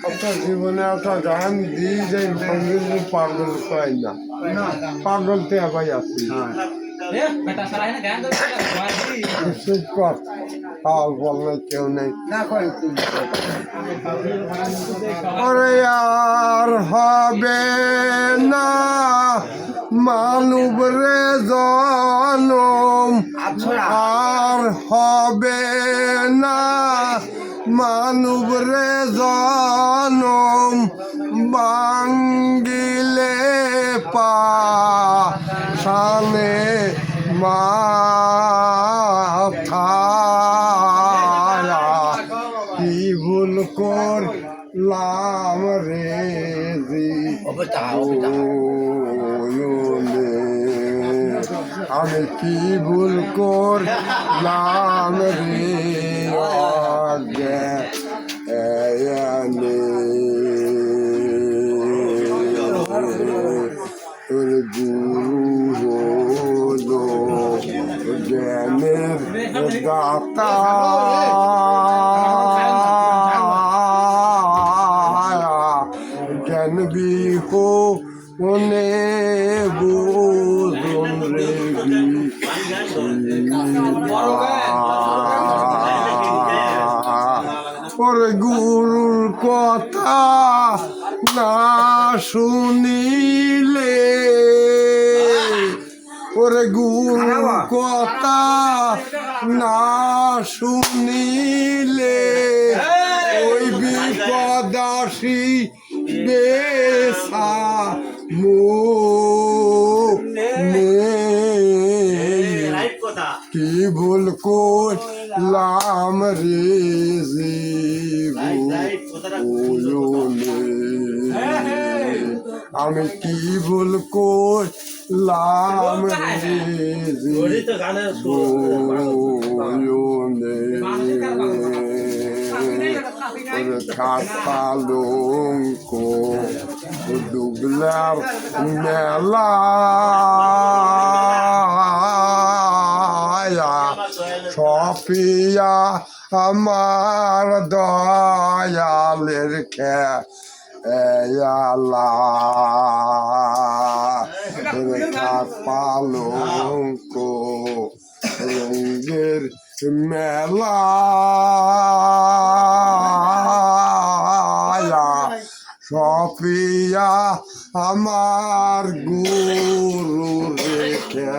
আপনার জীবনে একটা গান দিয়ে যাই পাগল পাই না, পাগল তে আবার আসি বললে কেউ নেই। ওরে আর হবে না মানব রে জনম, আর হবে না মানব রে জনম, বাঙ্গিলে পাশানে মাথা কি ভুল করলাম রে আমি কি ভুল করলাম রে তোর গুরু হলো জ্ঞানের দাতা, জ্ঞান বিহনে বুঝুন রে ওরে গুরুর কথা না শুনিলে, ওরে গুরুর কথা না শুনিলে ওই বিপদ আসি বেসা কি ভুল করলাম রে আমি কি ভুল করলাম রে খাতালঙ্ক ডুবলার মেলা সফিয়া আমার দয়ালের খেলা পালঙ্ক রঙের মেলা সফিয়া আমার গুরু রেখে